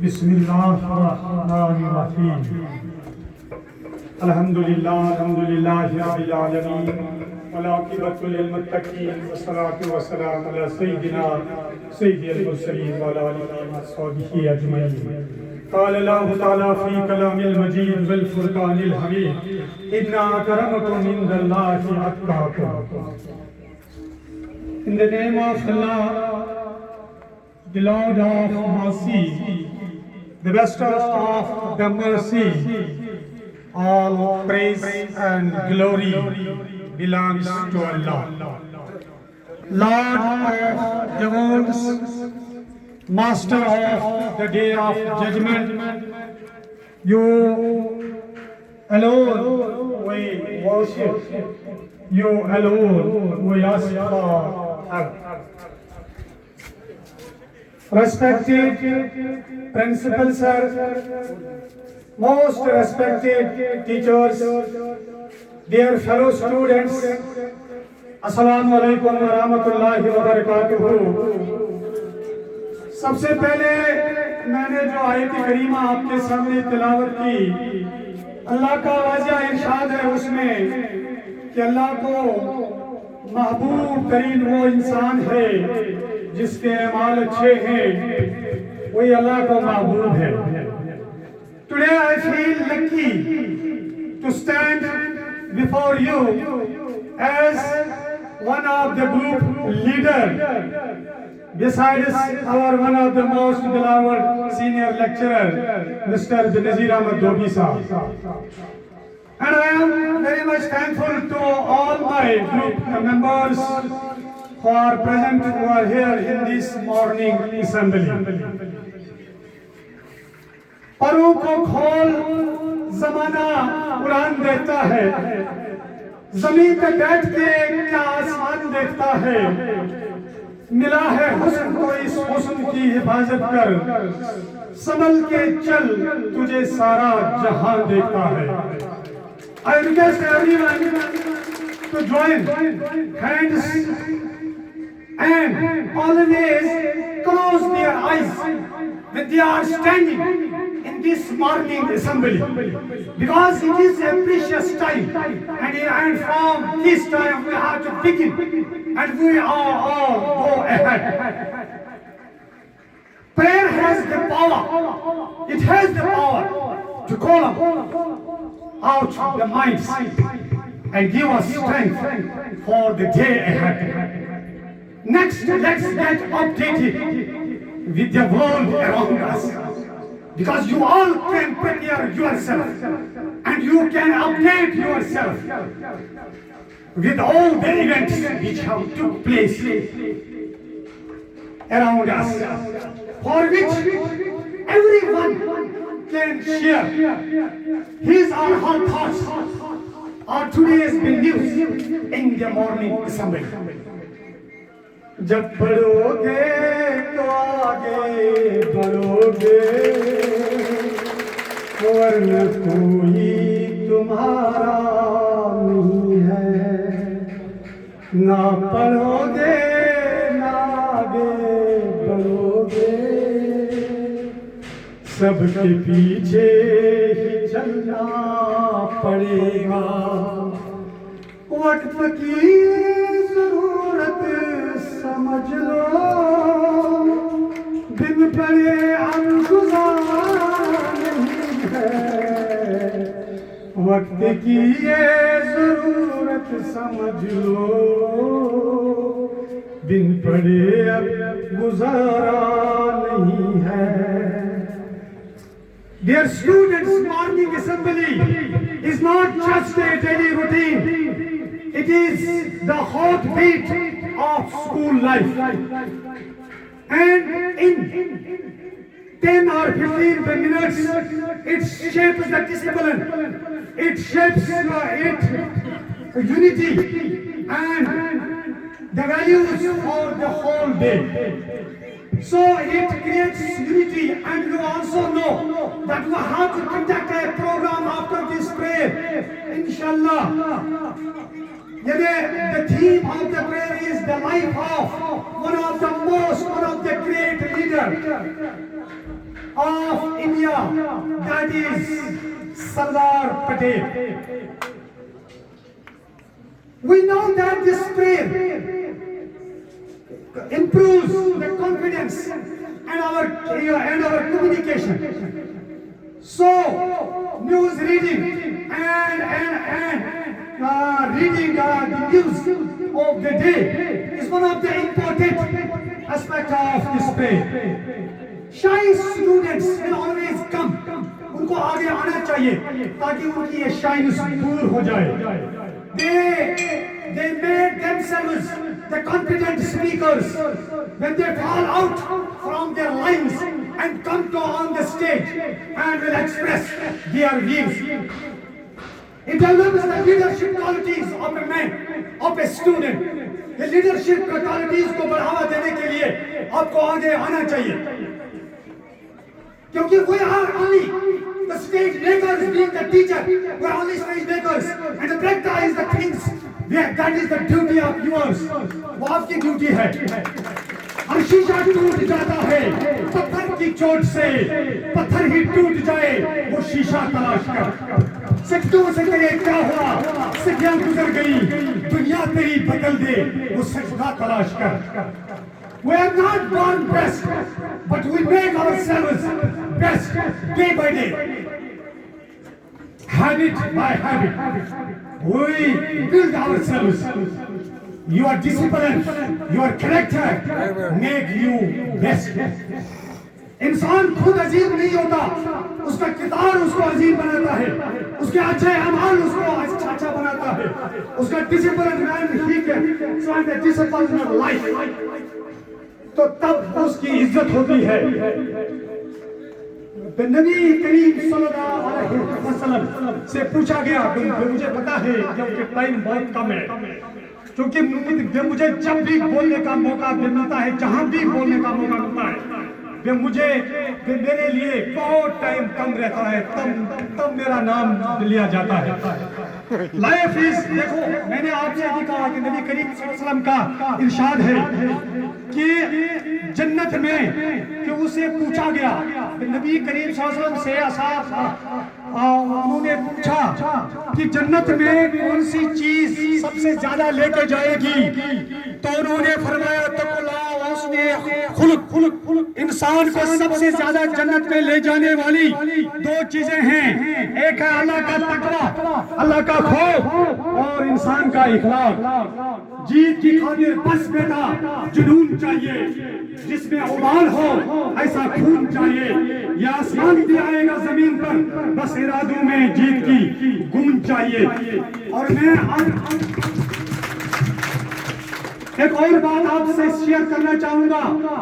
बिस्मिल्लाहिर्रहमानिर्रहीम। अल्हम्दुलिल्लाह रब्बिल आलमीन वल आक़िबतु लिल मुत्तक़ीन वस्सलातु वस्सलामु अला सय्यिदिल मुरसलीन व अला आलिहि व अस्हाबिहि अजमईन। क़ाल अल्लाहु तआला फ़ी कलामिल मजीद वल फ़ुरक़ानिल हमीद इन्ना अकरमकुम इंदल्लाहि अत्क़ाकुम। In the name of Allah, the Lord of mercy, the bestower of the mercy, all praise and glory belongs to Allah. Lord of the worlds, Master of the day of judgment, you alone we worship, you alone we ask for help. Respected principal sir, most respected teachers, dear fellow students, Assalamu alaikum wa rahmatullahi wa barakatuhu. सबसे पहले मैंने जो आयत करीमा आपके सामने तिलावत की, अल्लाह का वाज़िह इरशाद है उसमें कि अल्लाह को महबूब तरीन वो इंसान है जिसके अमाल अच्छे हैं, वही अल्लाह को महबूब है। Today I feel lucky to stand before you as one of the group leader, besides our one of the most beloved senior lecturer, Mr. Benazir Ahmad Dobi Sahab. And I am very much thankful to all my group members who are present, who are here in this morning assembly. परों को खोल ज़माना उड़ान देता है, ज़मीन पे बैठ के क्या आसमान देखता है, मिला है हुस्न को इस हुस्न की हिफाजत कर, संभल के चल तुझे सारा जहां देखता है। I request everyone to join hands and always close their eyes when they are standing in this morning assembly, because it is a precious time, and from this time we have to begin and we all go ahead. Prayer has the power, it has the power to call out the minds and give us strength for the day ahead. Next, let's get updated with the world around us, because you all can prepare yourself and you can update yourself with all the events which have took place around us, for which everyone can share his or her thoughts on today's news in the morning assembly. जब पढ़ोगे तो आगे बढ़ोगे, वरना कोई तुम्हारा नहीं है। ना पढ़ोगे ना आगे बढ़ोगे, सबके पीछे ही चलना पड़ेगा। वक्त की जरूरत समझ लो, बिन पढ़े हम गुजार नहीं है। वक्त की ये जरूरत समझ लो, बिन पढ़े अब गुजारा नहीं है। Dear students, morning assembly is not just a daily routine, it is the heartbeat of school life. And in 10 or 15 minutes, it shapes the discipline, it shapes unity and the values for the whole day. So it creates unity, and you also know that we have to conduct a program after this prayer, inshallah. The theme of the prayer is the life of one of the great leader of India, that is Sardar Patel. We know that this prayer improves the confidence and our communication. So, news reading and reading the news of the day is one of the important aspects of this prayer. Shy students will always come. उनको आगे आना चाहिए ताकि उनकी ये shyness दूर हो जाए. They made themselves the confident speakers when they fall out from their lines and come to on the stage and will express their views. It develops the leadership qualities of a man, of a student. The leadership qualities को बढ़ावा देने के लिए आपको आगे आना चाहिए. क्योंकि we are only the stage makers, being the teacher. We are only stage makers, and the practice the things. That is the duty of yours. वो आपकी ड्यूटी है. और शीशा टूट जाता है पत्थर की चोट से, पत्थर ही टूट जाए वो शीशा तलाश कर. सिद्धों से तेरे क्या हुआ, सिद्धियां गुजर गई, दुनिया तेरी बदल दे वो सजदा तलाश कर. We are not born best, but we make ourselves best day by day. Habit by habit, we build ourselves. Your discipline, your character make you best. इंसान खुद अजीब नहीं होता, उसका किरदार उसको अजीब बनाता है, उसके अच्छे अमाल उसको अच्छा बनाता है, उसका डिसिप्लिन मैन ही के so the discipline of life, तो तब उसकी इज्जत होती है. नबी करीम सल्लल्लाहु अलैहि वसल्लम से पूछा गया, मुझे पता है जबकि टाइम बहुत कम है, क्योंकि मुझे जब भी बोलने का मौका मिलता है, जहां भी बोलने का मौका मिलता है, मेरे लिए बहुत टाइम कम रहता है, तब मेरा नाम लिया जाता है. लाइफ इज, देखो मैंने आपसे भी कहा कि नबी करीम सल्लल्लाहु अलैहि वसल्लम का इरशाद है कि जन्नत में कि उसे पूछा गया, नबी करीम सल्लल्लाहु अलैहि वसल्लम से उन्होंने पूछा कि जन्नत में कौन सी चीज सबसे ज्यादा लेके जाएगी, तो उन्होंने फरमाया तक़वा, उसने खुलुक, इंसान को सबसे ज्यादा जन्नत में ले जाने वाली दो चीजें हैं, एक है अल्लाह का तक़वा, अल्लाह का खौफ, और इंसान का इखलास. जीत की खातिर बस बेटा जुनून चाहिए, जिसमें उबाल हो ऐसा खून चाहिए. या आसमान भी आएगा जमीन पर, बस इरादों में जीत की गूंज चाहिए. और मैं एक और बात आपसे शेयर करना चाहूंगा.